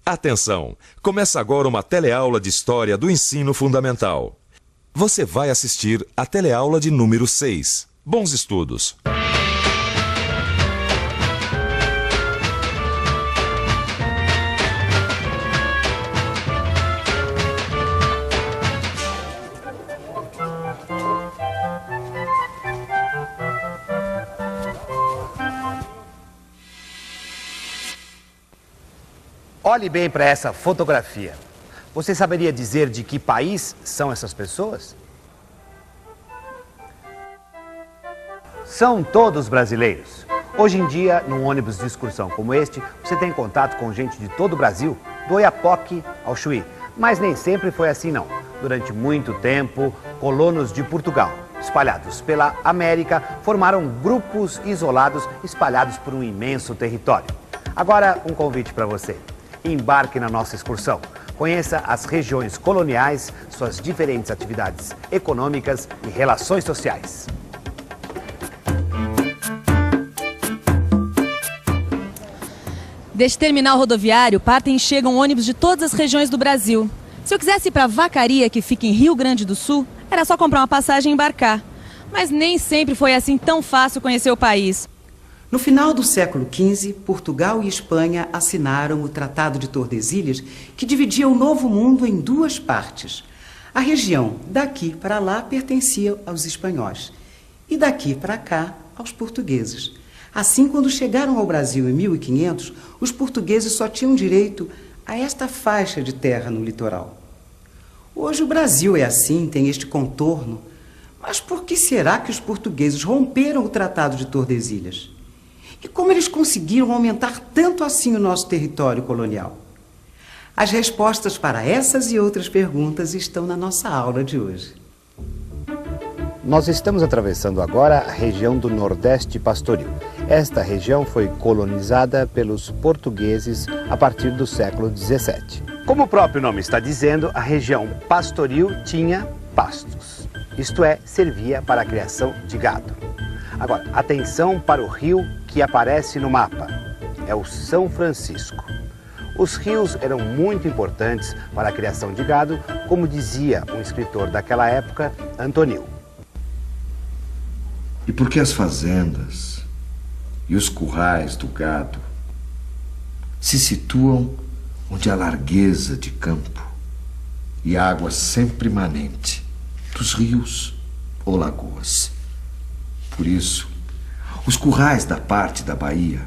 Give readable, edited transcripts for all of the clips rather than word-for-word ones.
Atenção! Começa agora uma teleaula de História do Ensino Fundamental. Você vai assistir a teleaula de número 6. Bons estudos! Olhe bem para essa fotografia. Você saberia dizer de que país são essas pessoas? São todos brasileiros. Hoje em dia, num ônibus de excursão como este, você tem contato com gente de todo o Brasil, do Oiapoque ao Chuí. Mas nem sempre foi assim, não. Durante muito tempo, colonos de Portugal, espalhados pela América, formaram grupos isolados espalhados por um imenso território. Agora, um convite para você. Embarque na nossa excursão. Conheça as regiões coloniais, suas diferentes atividades econômicas e relações sociais. Deste terminal rodoviário partem e chegam ônibus de todas as regiões do Brasil. Se eu quisesse ir para Vacaria, que fica em Rio Grande do Sul, era só comprar uma passagem e embarcar. Mas nem sempre foi assim tão fácil conhecer o país. No final do século XV, Portugal e Espanha assinaram o Tratado de Tordesilhas, que dividia o Novo Mundo em duas partes. A região daqui para lá pertencia aos espanhóis e daqui para cá aos portugueses. Assim, quando chegaram ao Brasil em 1500, os portugueses só tinham direito a esta faixa de terra no litoral. Hoje o Brasil é assim, tem este contorno. Mas por que será que os portugueses romperam o Tratado de Tordesilhas? E como eles conseguiram aumentar tanto assim o nosso território colonial? As respostas para essas e outras perguntas estão na nossa aula de hoje. Nós estamos atravessando agora a região do Nordeste Pastoril. Esta região foi colonizada pelos portugueses a partir do século XVII. Como o próprio nome está dizendo, a região pastoril tinha pastos. Isto é, servia para a criação de gado. Agora, atenção para o rio que aparece no mapa. É o São Francisco. Os rios eram muito importantes para a criação de gado, como dizia um escritor daquela época, Antonil. E por que as fazendas e os currais do gado se situam onde há largueza de campo e água sempre manente dos rios ou lagoas? Por isso, os currais da parte da Bahia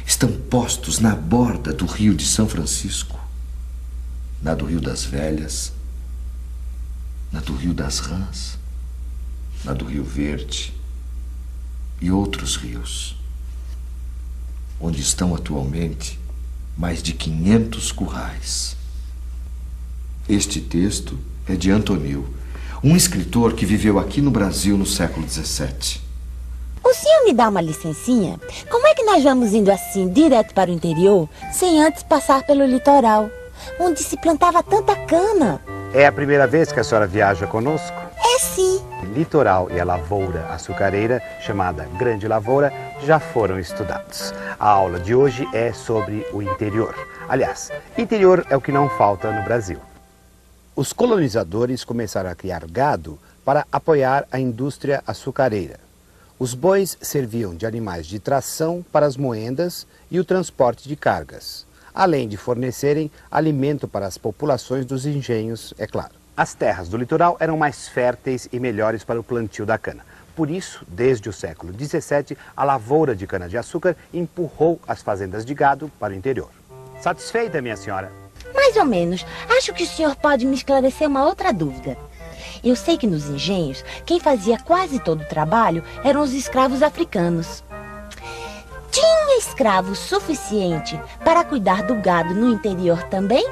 estão postos na borda do Rio de São Francisco, na do Rio das Velhas, na do Rio das Rãs, na do Rio Verde e outros rios, onde estão atualmente mais de 500 currais. Este texto é de Antonil, um escritor que viveu aqui no Brasil no século XVII. O senhor me dá uma licencinha? Como é que nós vamos indo assim, direto para o interior, sem antes passar pelo litoral, onde se plantava tanta cana? É a primeira vez que a senhora viaja conosco? É sim. O litoral e a lavoura açucareira, chamada Grande Lavoura, já foram estudados. A aula de hoje é sobre o interior. Aliás, interior é o que não falta no Brasil. Os colonizadores começaram a criar gado para apoiar a indústria açucareira. Os bois serviam de animais de tração para as moendas e o transporte de cargas, além de fornecerem alimento para as populações dos engenhos, é claro. As terras do litoral eram mais férteis e melhores para o plantio da cana. Por isso, desde o século XVII, a lavoura de cana-de-açúcar empurrou as fazendas de gado para o interior. Satisfeita, minha senhora? Mais ou menos. Acho que o senhor pode me esclarecer uma outra dúvida. Eu sei que nos engenhos, quem fazia quase todo o trabalho eram os escravos africanos. Tinha escravo suficiente para cuidar do gado no interior também?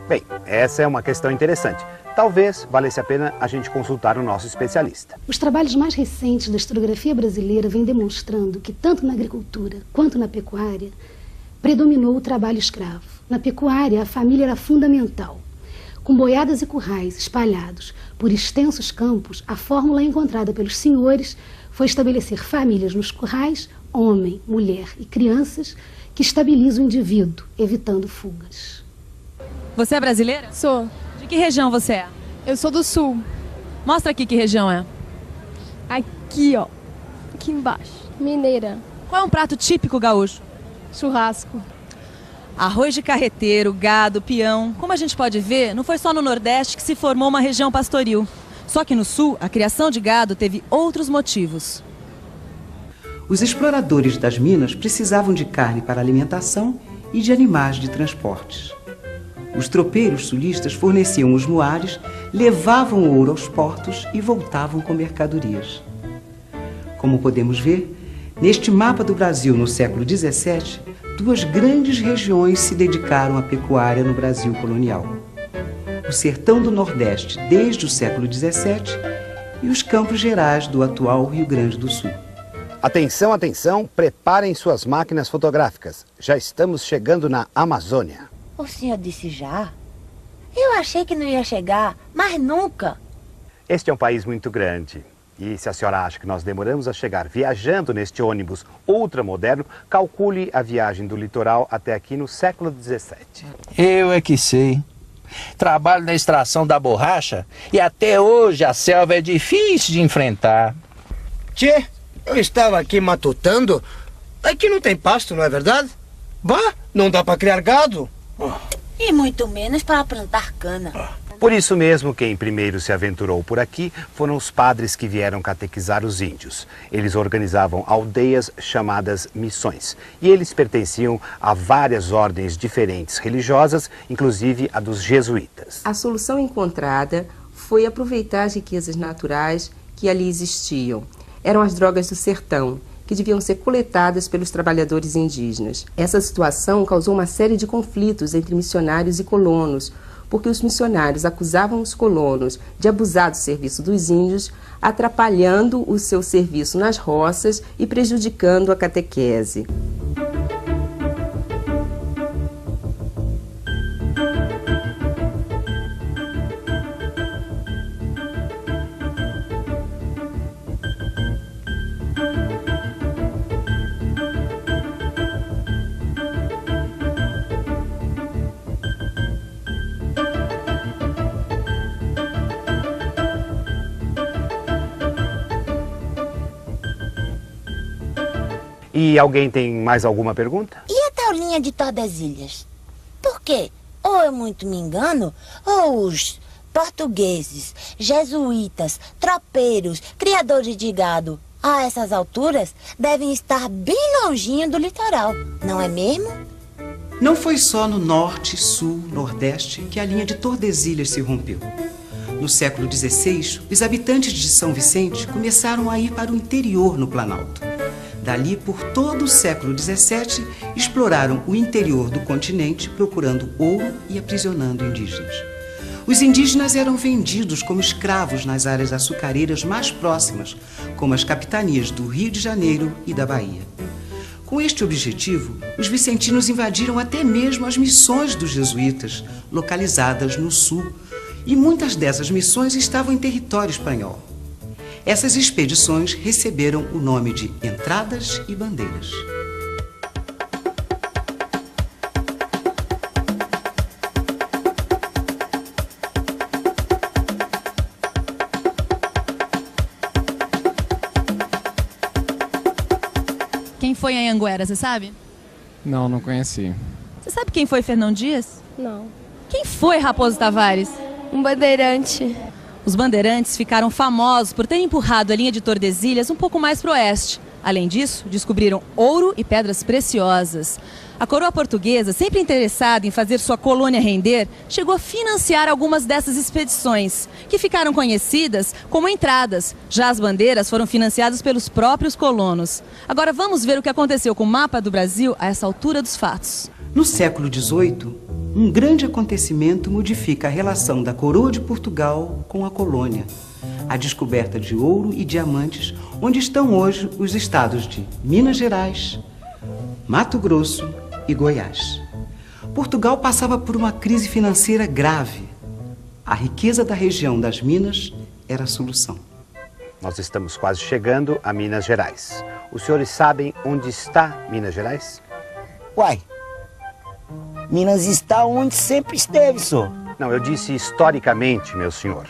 Bem, essa é uma questão interessante. Talvez valesse a pena a gente consultar o nosso especialista. Os trabalhos mais recentes da historiografia brasileira vêm demonstrando que tanto na agricultura quanto na pecuária predominou o trabalho escravo. Na pecuária, a família era fundamental. Com boiadas e currais espalhados por extensos campos, a fórmula encontrada pelos senhores foi estabelecer famílias nos currais, homem, mulher e crianças, que estabilizam o indivíduo, evitando fugas. Você é brasileira? Sou. De que região você é? Eu sou do sul. Mostra aqui que região é. Aqui, ó. Aqui embaixo. Mineira. Qual é um prato típico gaúcho? Churrasco. Arroz de carreteiro, gado, peão. Como a gente pode ver, não foi só no Nordeste que se formou uma região pastoril. Só que no Sul, a criação de gado teve outros motivos. Os exploradores das minas precisavam de carne para alimentação e de animais de transportes. Os tropeiros sulistas forneciam os muares, levavam o ouro aos portos e voltavam com mercadorias. Como podemos ver, neste mapa do Brasil no século XVII, duas grandes regiões se dedicaram à pecuária no Brasil colonial. O sertão do Nordeste desde o século XVII e os Campos Gerais do atual Rio Grande do Sul. Atenção, atenção, preparem suas máquinas fotográficas. Já estamos chegando na Amazônia. O senhor disse já? Eu achei que não ia chegar, mas nunca. Este é um país muito grande. E se a senhora acha que nós demoramos a chegar viajando neste ônibus ultramoderno, calcule a viagem do litoral até aqui no século XVII. Eu é que sei. Trabalho na extração da borracha e até hoje a selva é difícil de enfrentar. Tchê, eu estava aqui matutando. Aqui não tem pasto, não é verdade? Bah, não dá para criar gado. E muito menos para plantar cana. Por isso mesmo, quem primeiro se aventurou por aqui foram os padres que vieram catequizar os índios. Eles organizavam aldeias chamadas missões. E eles pertenciam a várias ordens diferentes religiosas, inclusive a dos jesuítas. A solução encontrada foi aproveitar as riquezas naturais que ali existiam. Eram as drogas do sertão, que deviam ser coletadas pelos trabalhadores indígenas. Essa situação causou uma série de conflitos entre missionários e colonos, porque os missionários acusavam os colonos de abusar do serviço dos índios, atrapalhando o seu serviço nas roças e prejudicando a catequese. E alguém tem mais alguma pergunta? E a Taulinha de Tordesilhas? Por quê? Ou eu muito me engano, ou os portugueses, jesuítas, tropeiros, criadores de gado, a essas alturas, devem estar bem longinho do litoral, não é mesmo? Não foi só no norte, sul, nordeste que a linha de Tordesilhas se rompeu. No século XVI, os habitantes de São Vicente começaram a ir para o interior no Planalto. Dali, por todo o século XVII, exploraram o interior do continente procurando ouro e aprisionando indígenas. Os indígenas eram vendidos como escravos nas áreas açucareiras mais próximas, como as capitanias do Rio de Janeiro e da Bahia. Com este objetivo, os vicentinos invadiram até mesmo as missões dos jesuítas, localizadas no sul, e muitas dessas missões estavam em território espanhol. Essas expedições receberam o nome de Entradas e Bandeiras. Quem foi em Anhanguera, você sabe? Não, não conheci. Você sabe quem foi Fernão Dias? Não. Quem foi Raposo Tavares? Um bandeirante. Os bandeirantes ficaram famosos por terem empurrado a linha de Tordesilhas um pouco mais para o oeste. Além disso, descobriram ouro e pedras preciosas. A coroa portuguesa, sempre interessada em fazer sua colônia render, chegou a financiar algumas dessas expedições, que ficaram conhecidas como entradas. Já as bandeiras foram financiadas pelos próprios colonos. Agora vamos ver o que aconteceu com o mapa do Brasil a essa altura dos fatos. No século XVIII, um grande acontecimento modifica a relação da coroa de Portugal com a colônia. A descoberta de ouro e diamantes, onde estão hoje os estados de Minas Gerais, Mato Grosso e Goiás. Portugal passava por uma crise financeira grave. A riqueza da região das minas era a solução. Nós estamos quase chegando a Minas Gerais. Os senhores sabem onde está Minas Gerais? Uai, Minas está onde sempre esteve, senhor. Não, eu disse historicamente, meu senhor.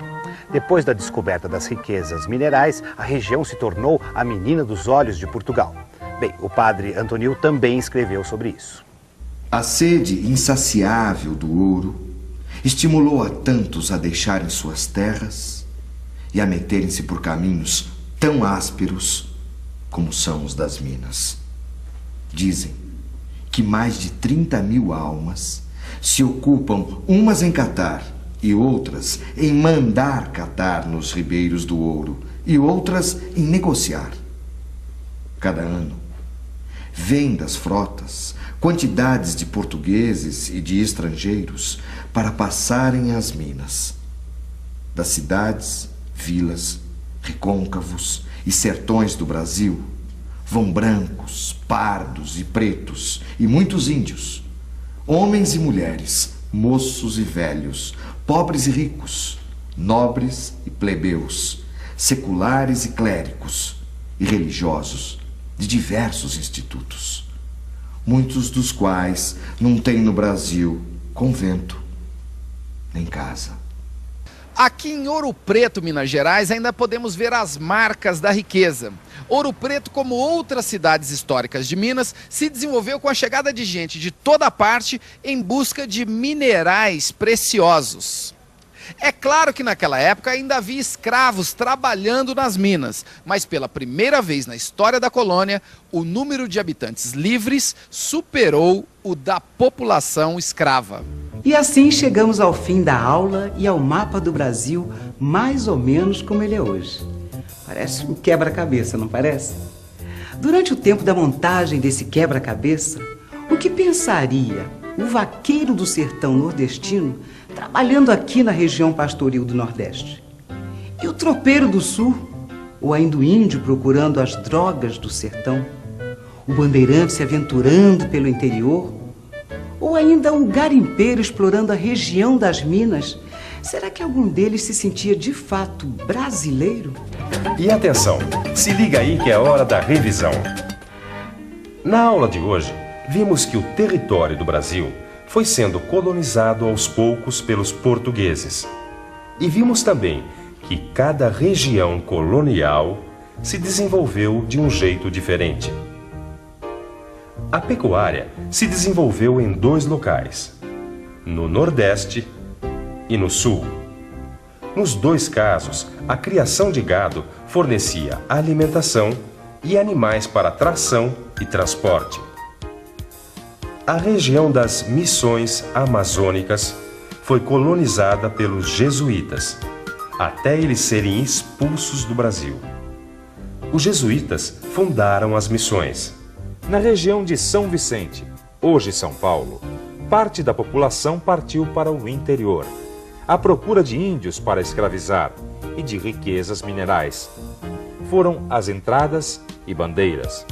Depois da descoberta das riquezas minerais, a região se tornou a menina dos olhos de Portugal. Bem, o padre Antonil também escreveu sobre isso. A sede insaciável do ouro estimulou a tantos a deixarem suas terras e a meterem-se por caminhos tão ásperos como são os das minas. Dizem que mais de 30.000 almas se ocupam umas em catar e outras em mandar catar nos ribeiros do ouro e outras em negociar. Cada ano, vêm das frotas quantidades de portugueses e de estrangeiros para passarem às minas. Das cidades, vilas, recôncavos e sertões do Brasil, vão brancos, pardos e pretos e muitos índios, homens e mulheres, moços e velhos, pobres e ricos, nobres e plebeus, seculares e clérigos e religiosos de diversos institutos, muitos dos quais não têm no Brasil convento nem casa. Aqui em Ouro Preto, Minas Gerais, ainda podemos ver as marcas da riqueza. Ouro Preto, como outras cidades históricas de Minas, se desenvolveu com a chegada de gente de toda parte em busca de minerais preciosos. É claro que naquela época ainda havia escravos trabalhando nas minas, mas pela primeira vez na história da colônia, o número de habitantes livres superou o da população escrava. E assim chegamos ao fim da aula e ao mapa do Brasil, mais ou menos como ele é hoje. Parece um quebra-cabeça, não parece? Durante o tempo da montagem desse quebra-cabeça, o que pensaria o vaqueiro do sertão nordestino trabalhando aqui na região pastoril do Nordeste? E o tropeiro do Sul? Ou ainda o índio procurando as drogas do sertão? O bandeirante se aventurando pelo interior? Ou ainda o garimpeiro explorando a região das minas? Será que algum deles se sentia de fato brasileiro? E atenção, se liga aí que é hora da revisão. Na aula de hoje, vimos que o território do Brasil foi sendo colonizado aos poucos pelos portugueses. E vimos também que cada região colonial se desenvolveu de um jeito diferente. A pecuária se desenvolveu em 2 locais, no Nordeste e no Sul. Nos 2 casos, a criação de gado fornecia alimentação e animais para tração e transporte. A região das missões amazônicas foi colonizada pelos jesuítas, até eles serem expulsos do Brasil. Os jesuítas fundaram as missões. Na região de São Vicente, hoje São Paulo, parte da população partiu para o interior, à procura de índios para escravizar e de riquezas minerais. Foram as entradas e bandeiras.